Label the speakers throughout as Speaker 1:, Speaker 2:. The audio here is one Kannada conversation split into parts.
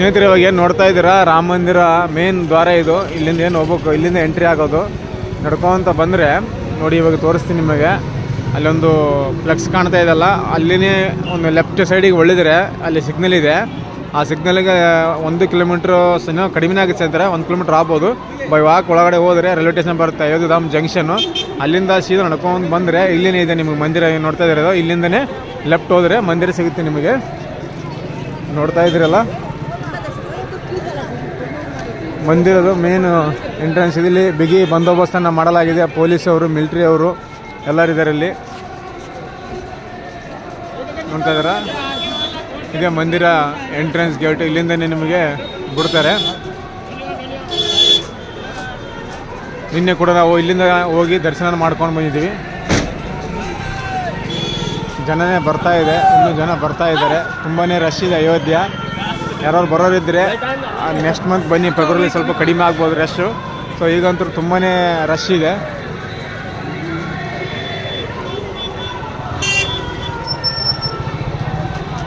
Speaker 1: ಸ್ನೇಹಿತರೆ, ಇವಾಗ ಏನು ನೋಡ್ತಾ ಇದ್ದೀರಾ, ರಾಮ ಮಂದಿರ ಮೇನ್ ದ್ವಾರ ಇದು. ಇಲ್ಲಿಂದ ಏನು ಹೋಗ್ಬೇಕು, ಇಲ್ಲಿಂದ ಎಂಟ್ರಿ ಆಗೋದು. ನಡ್ಕೊಂತ ಬಂದರೆ ನೋಡಿ, ಇವಾಗ ತೋರಿಸ್ತೀನಿ ನಿಮಗೆ. ಅಲ್ಲೊಂದು ಫ್ಲೆಕ್ಸ್ ಕಾಣ್ತಾ ಇದೆಯಲ್ಲ, ಅಲ್ಲಿನೇ ಒಂದು ಲೆಫ್ಟ್ ಸೈಡಿಗೆ ಒಳ್ಳಿದ್ರೆ ಅಲ್ಲಿ ಸಿಗ್ನಲ್ ಇದೆ. ಆ ಸಿಗ್ನಲ್ಗೆ 1 ಕಿಲೋಮೀಟ್ರ್ ಕಡಿಮೆ ಆಗುತ್ತೆ ಅಂತಾರೆ, 1 ಕಿಲೋಮೀಟ್ರ್ ಆಗ್ಬೋದು. ಬೈ ವಾಕ್ ಒಳಗಡೆ ಹೋದರೆ ರೈಲ್ವೆ ಸ್ಟೇಷನ್ ಬರುತ್ತೆ, ಅಯೋಧ್ಯಧಾಮ್ ಜಂಕ್ಷನ್ನು. ಅಲ್ಲಿಂದ ಸೀದಾ ನಡ್ಕೊಂಡು ಬಂದರೆ ಇಲ್ಲಿನೇ ಇದೆ ನಿಮಗೆ ಮಂದಿರ. ನೋಡ್ತಾ ಇದ್ದೀರದು, ಇಲ್ಲಿಂದನೇ ಲೆಫ್ಟ್ ಹೋದರೆ ಮಂದಿರ ಸಿಗುತ್ತೆ ನಿಮಗೆ. ನೋಡ್ತಾ ಇದ್ದೀರಲ್ಲ, ಮಂದಿರದ ಮೇನ್ ಎಂಟ್ರೆನ್ಸ್. ಇಲ್ಲಿ ಬಿಗಿ ಬಂದೋಬಸ್ತನ್ನು ಮಾಡಲಾಗಿದೆ. ಪೊಲೀಸ್ ಅವರು, ಮಿಲಿಟ್ರಿ ಅವರು ಎಲ್ಲರಿದ್ದಾರೆ ಇಲ್ಲಿ. ನೋಡ್ತಾ ಇದ್ದೀರಾ, ಇದೇ ಮಂದಿರ ಎಂಟ್ರೆನ್ಸ್ ಗೇಟ್. ಇಲ್ಲಿಂದನೇ ನಿಮಗೆ ಬಿಡ್ತಾರೆ. ನಿನ್ನೆ ಕೂಡ ನಾವು ಇಲ್ಲಿಂದ ಹೋಗಿ ದರ್ಶನ ಮಾಡ್ಕೊಂಡು ಬಂದಿದ್ದೀವಿ. ಜನನೇ ಬರ್ತಾ ಇದೆ, ಇನ್ನೂ ಜನ ಬರ್ತಾ ಇದ್ದಾರೆ. ತುಂಬಾ ರಶ್ ಇದೆ ಅಯೋಧ್ಯ. ಯಾರು ಬರೋರಿದ್ದರೆ ನೆಕ್ಸ್ಟ್ ಮಂತ್ ಬನ್ನಿ, ಫೆಬ್ರವರಿ ಸ್ವಲ್ಪ ಕಡಿಮೆ ಆಗ್ಬೋದು ರಶ್ಶು. ಸೊ ಈಗಂತೂ ತುಂಬಾ ರಶ್ ಇದೆ.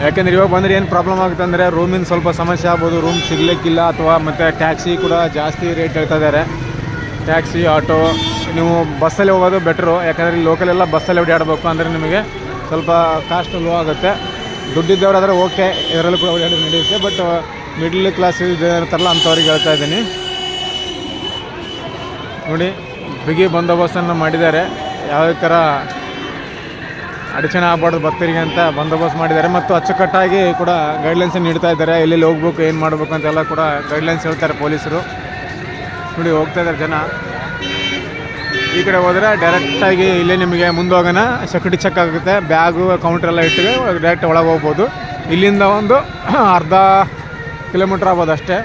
Speaker 1: ಯಾಕೆಂದರೆ ಇವಾಗ ಬಂದರೆ ಏನು ಪ್ರಾಬ್ಲಮ್ ಆಗುತ್ತೆ ಅಂದರೆ, ರೂಮಿನ ಸ್ವಲ್ಪ ಸಮಸ್ಯೆ ಆಗ್ಬೋದು. ರೂಮ್ ಸಿಗಲಿಕ್ಕಿಲ್ಲ, ಅಥವಾ ಮತ್ತು ಟ್ಯಾಕ್ಸಿ ಕೂಡ ಜಾಸ್ತಿ ರೇಟ್ ಹೇಳ್ತಾ ಇದ್ದಾರೆ. ಟ್ಯಾಕ್ಸಿ, ಆಟೋ, ನೀವು ಬಸ್ಸಲ್ಲಿ ಹೋಗೋದು ಬೆಟ್ರು. ಯಾಕಂದರೆ ಲೋಕಲೆಲ್ಲ ಬಸ್ಸಲ್ಲಿ ಓಡಾಡಬೇಕು ಅಂದರೆ ನಿಮಗೆ ಸ್ವಲ್ಪ ಕಾಸ್ಟ್ ಲೋ ಆಗುತ್ತೆ. ದುಡ್ಡಿದ್ದವರಾದರೆ ಓಕೆ, ಇದರಲ್ಲೂ ಕೂಡ ಓಡಾಡೋದು ನಡೆಯುತ್ತೆ. ಬಟ್ ಮಿಡ್ಲ್ ಕ್ಲಾಸ್ ಇರ್ತಾರಲ್ಲ ಅಂಥವ್ರಿಗೆ ಹೇಳ್ತಾ ಇದ್ದೀನಿ. ನೋಡಿ, ಬಿಗಿ ಬಂದೋಬಸ್ತನ್ನು ಮಾಡಿದ್ದಾರೆ. ಯಾವುದೇ ಥರ ಅಡಚಣೆ ಆಗಬಾರ್ದು ಭಕ್ತರಿಗೆ ಅಂತ ಬಂದೋಬಸ್ತ್ ಮಾಡಿದ್ದಾರೆ. ಮತ್ತು ಅಚ್ಚುಕಟ್ಟಾಗಿ ಕೂಡ ಗೈಡ್ಲೈನ್ಸನ್ನು ನೀಡ್ತಾ ಇದ್ದಾರೆ. ಎಲ್ಲೆಲ್ಲಿ ಹೋಗ್ಬೇಕು, ಏನು ಮಾಡಬೇಕು ಅಂತೆಲ್ಲ ಕೂಡ ಗೈಡ್ಲೈನ್ಸ್ ಹೇಳ್ತಾರೆ ಪೊಲೀಸರು. ನೋಡಿ, ಹೋಗ್ತಾ ಇದ್ದಾರೆ ಜನ. ಈ ಕಡೆ ಹೋದರೆ ಡೈರೆಕ್ಟಾಗಿ ಇಲ್ಲೇ ನಿಮಗೆ ಮುಂದೆ ಹೋಗೋಣ, ಸೆಕ್ಯೂರಿಟಿ ಚೆಕ್ ಆಗುತ್ತೆ. ಬ್ಯಾಗು, ಕೌಂಟ್ರೆಲ್ಲ ಇಟ್ಟಿಗೆ ಡೈರೆಕ್ಟ್ ಒಳಗೆ ಹೋಗ್ಬೋದು. ಇಲ್ಲಿಂದ ಒಂದು ಅರ್ಧ ಕಿಲೋಮೀಟ್ರ್ ಆಗ್ಬೋದು ಅಷ್ಟೇ.